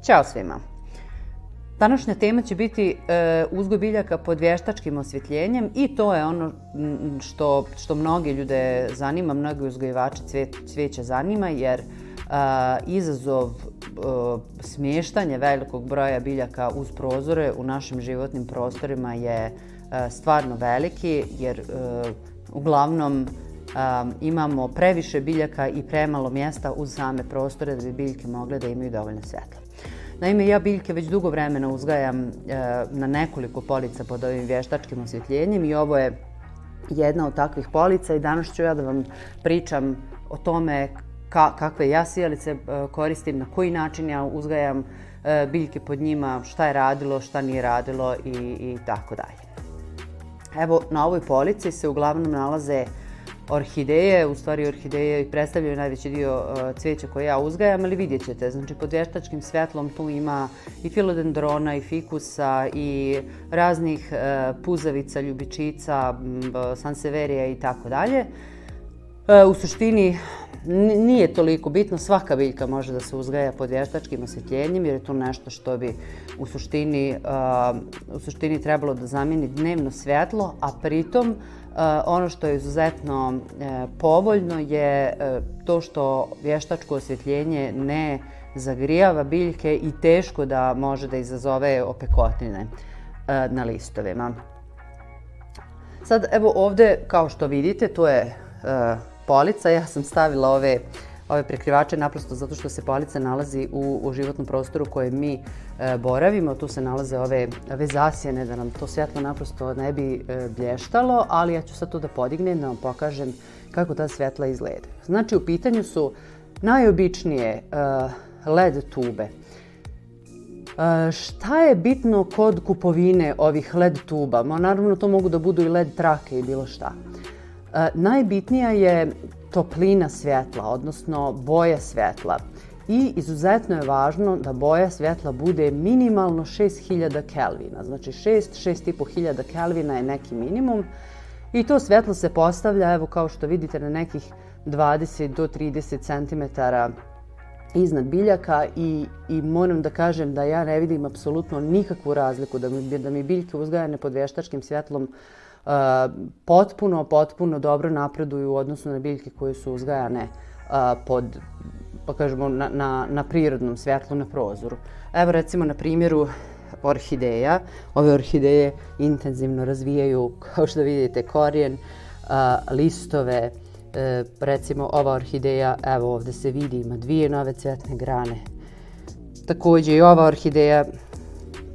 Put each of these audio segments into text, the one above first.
Ćao svima! Današnja tema će biti uzgoj biljaka pod vještačkim osvjetljenjem i to je ono što mnogi ljude zanima, mnogi uzgojivači cvijeća zanima jer izazov smještanja velikog broja biljaka uz prozore u našim životnim prostorima je stvarno veliki jer uglavnom imamo previše biljaka i premalo mjesta uz same prostore da bi biljke mogle da imaju dovoljno svjetla. Naime, ja biljke već dugo vremena uzgajam na nekoliko polica pod ovim vještačkim osvjetljenjem i ovo je jedna od takvih polica i danas ću ja da vam pričam o tome kakve ja sijalice koristim, na koji način ja uzgajam biljke pod njima, šta je radilo, šta nije radilo i tako dalje. Evo, na ovoj polici se uglavnom nalaze orhideje, u stvari orhideje i predstavljaju najveći dio cvijeća koje ja uzgajam, ali vidjet ćete, znači pod vještačkim svjetlom tu ima i filodendrona i fikusa i raznih puzavica, ljubičica, sanseverija i tako dalje. U suštini nije toliko bitno, svaka biljka može da se uzgaja pod vještačkim osvjetljenjem jer je to nešto što bi u suštini trebalo da zamijeni dnevno svjetlo, a pritom ono što je izuzetno povoljno je to što vještačko osvjetljenje ne zagrijava biljke i teško da može da izazove opekotine na listovima. Sad evo ovdje kao što vidite tu je polica, ja sam stavila ove prekrivače naprosto zato što se polica nalazi u životnom prostoru koje mi boravimo. Tu se nalaze ove zasjene da nam to svjetlo naprosto ne bi blještalo, ali ja ću sad to da podignem da vam pokažem kako ta svjetla izgledaju. Znači u pitanju su najobičnije LED tube. Šta je bitno kod kupovine ovih LED tuba? Naravno to mogu da budu i LED trake i bilo šta. Najbitnija je toplina svjetla, odnosno boja svjetla. I izuzetno je važno da boja svjetla bude minimalno 6000 Kelvina. Znači 6-6.500 Kelvina je neki minimum. I to svjetlo se postavlja, evo kao što vidite, na nekih 20 do 30 cm iznad biljaka i moram da kažem da ja ne vidim apsolutno nikakvu razliku da mi biljke uzgajane pod vještačkim svjetlom potpuno dobro napreduju u odnosu na biljke koje su uzgajane pod, pa kažemo, na prirodnom svjetlu na prozoru. Evo recimo na primjeru orhideja. Ove orhideje intenzivno razvijaju, kao što vidite, korijen, listove. Recimo ova orhideja, evo ovdje se vidi, ima 2 nove cvjetne grane. Također i ova orhideja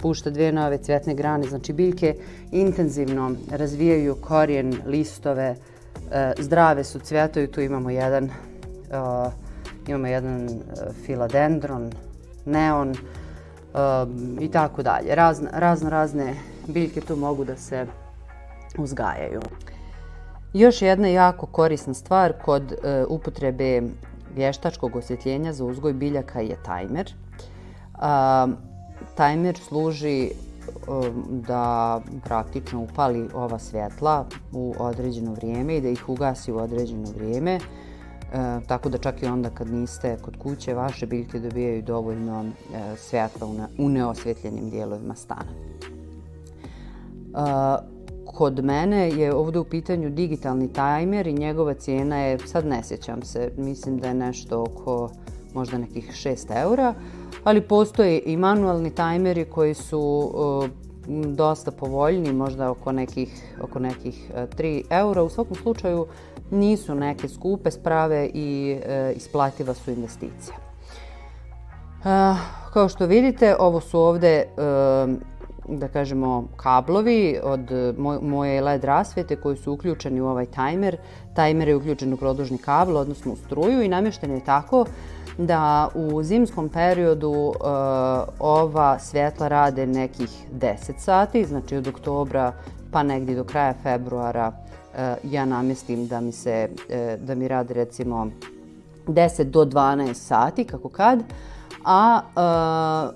pušta 2 nove cvjetne grane, znači biljke intenzivno razvijaju korijen, listove, zdrave su, cvjetaju. Tu imamo jedan filodendron, neon i tako dalje. Razne biljke tu mogu da se uzgajaju. Još jedna jako korisna stvar kod upotrebe vještačkog osvjetljenja za uzgoj biljaka je tajmer. Tajmer služi da praktično upali ova svjetla u određeno vrijeme i da ih ugasi u određeno vrijeme. Tako da čak i onda kad niste kod kuće, vaše biljke dobijaju dovoljno svjetla u neosvjetljenim dijelovima stana. Kod mene je ovdje u pitanju digitalni tajmer i njegova cijena je, sad ne sjećam se, mislim da je nešto oko možda nekih 6 eura, ali postoje i manualni tajmeri koji su dosta povoljni, možda oko nekih 3 eura. U svakom slučaju nisu neke skupe sprave i isplativa su investicija. Kao što vidite, ovo su ovdje da kažemo kablovi od moje LED rasvjete koji su uključeni u ovaj tajmer. Tajmer je uključen u produžni kabel, odnosno u struju i namješten je tako da u zimskom periodu ova svjetla rade nekih 10 sati, znači od oktobra pa negdje do kraja februara ja namjestim da mi rade recimo 10 do 12 sati kako kad, a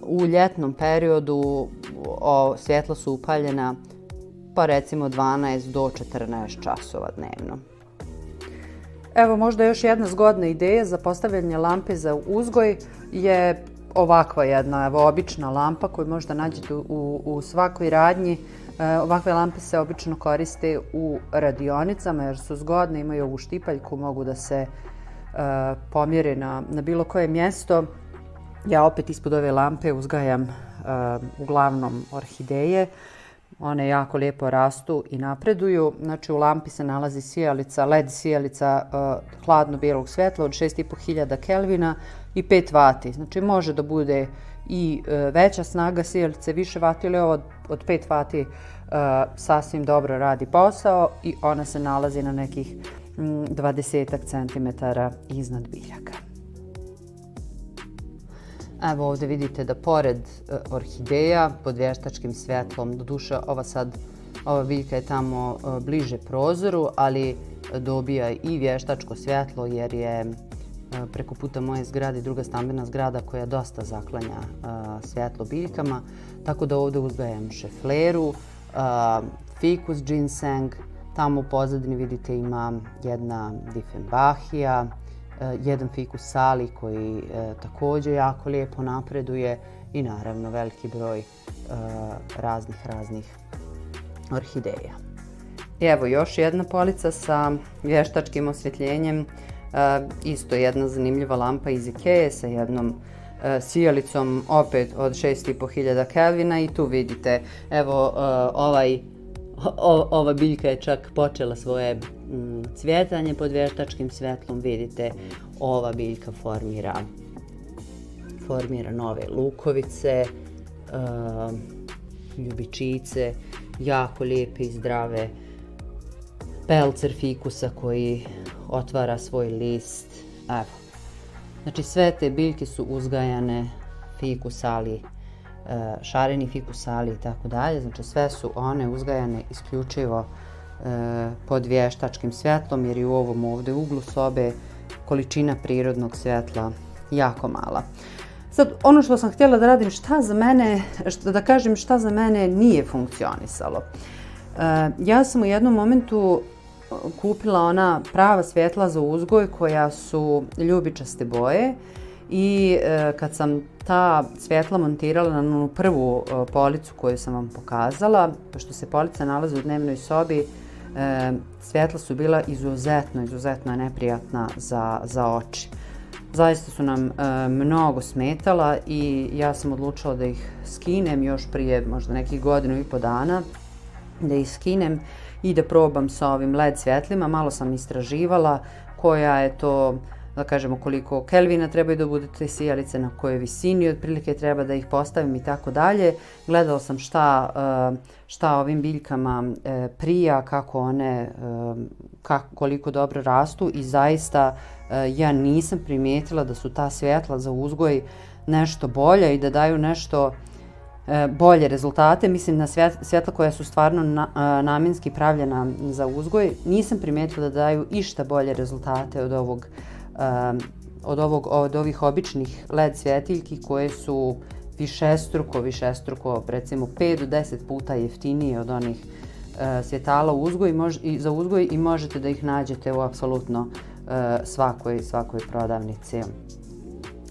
u ljetnom periodu svjetla su upaljena pa recimo 12 do 14 časova dnevno. Evo možda još jedna zgodna ideja za postavljanje lampe za uzgoj je ovakva jedna, evo, obična lampa koju možda nađete u svakoj radnji. Ovakve lampe se obično koriste u radionicama jer su zgodne, imaju ovu štipaljku, mogu da se pomjere na bilo koje mjesto. Ja opet ispod ove lampe uzgajam uglavnom orhideje. One jako lijepo rastu i napreduju. Znači u lampi se nalazi sijalica, led sijalica hladno bijelog svjetla od 6500 Kelvina i 5 vati. Znači može da bude i veća snaga sijalice, više vati, ili ovo od 5 vati sasvim dobro radi posao i ona se nalazi na nekih 20 cm iznad biljaka. Evo ovdje vidite da pored orhideja pod vještačkim svjetlom, doduše ova biljka je tamo bliže prozoru, ali dobija i vještačko svjetlo jer je preko puta moje zgrade druga stambena zgrada koja dosta zaklanja svjetlo biljkama. Tako da ovdje uzgajam šefleru, fikus ginseng, tamo u pozadini vidite ima jedna Dieffenbachia, jedan fikus sali koji također jako lijepo napreduje i naravno veliki broj raznih orhideja. I evo još jedna polica sa vještačkim osvjetljenjem, isto jedna zanimljiva lampa iz Ikee sa jednom sijalicom opet od 6500 Kelvina i tu vidite, evo ova biljka je čak počela svoje cvjetanje pod vještačkim svjetlom. Vidite, ova biljka formira nove lukovice, ljubičice, jako lijepe i zdrave, pelcer fikusa koji otvara svoj list. Evo. Znači sve te biljke su uzgajane, fikusali, šareni fikusali i tako dalje. Znači sve su one uzgajane isključivo pod vještačkim svjetlom jer je u ovom ovdje uglu sobe količina prirodnog svjetla jako mala. Sad, ono što sam htjela da radim, šta za mene nije funkcionisalo. Ja sam u jednom momentu kupila ona prava svjetla za uzgoj koja su ljubičaste boje i kad sam ta svjetla montirala na onu prvu policu koju sam vam pokazala, pošto se polica nalazi u dnevnoj sobi, svjetla su bila izuzetno neprijatna za oči. Zaista su nam mnogo smetala i ja sam odlučila da ih skinem još prije možda nekih 1.5 godina, da ih skinem i da probam sa ovim LED svjetlima. Malo sam istraživala koja je to, da kažemo, koliko Kelvina trebaju da budu te sijalice, na kojoj visini otprilike treba da ih postavim i tako dalje. Gledala sam šta ovim biljkama prija, kako one, koliko dobro rastu i zaista ja nisam primijetila da su ta svjetla za uzgoj nešto bolja i da daju nešto bolje rezultate. Mislim na svjetla koja su stvarno namjenski pravljena za uzgoj. Nisam primijetila da daju išta bolje rezultate od ovih običnih LED svjetiljki koje su višestruko, recimo 5 do 10 puta jeftinije od onih svjetala za uzgoj i možete da ih nađete u apsolutno svakoj prodavnici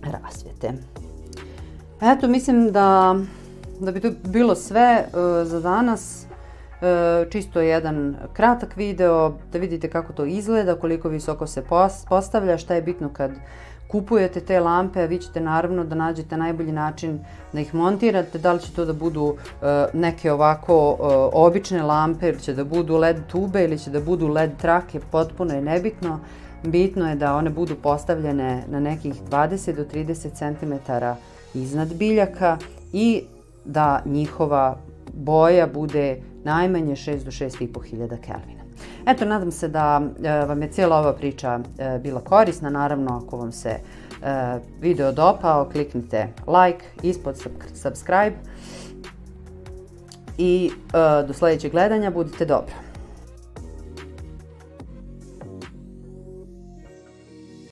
rasvjete. Eto, mislim da bi to bilo sve za danas. Čisto jedan kratak video da vidite kako to izgleda, koliko visoko se postavlja, šta je bitno kad kupujete te lampe. Vi ćete naravno da nađete najbolji način da ih montirate, da li će to da budu neke ovako obične lampe ili će da budu LED tube ili će da budu LED trake, potpuno je nebitno. Bitno je da one budu postavljene na nekih 20 do 30 cm iznad biljaka i da njihova boja bude najmanje 6 do 6.500 Kelvina. Eto, nadam se da vam je cijela ova priča bila korisna. Naravno, ako vam se video dopao, kliknite like, ispod subscribe i do sljedećeg gledanja budite dobro.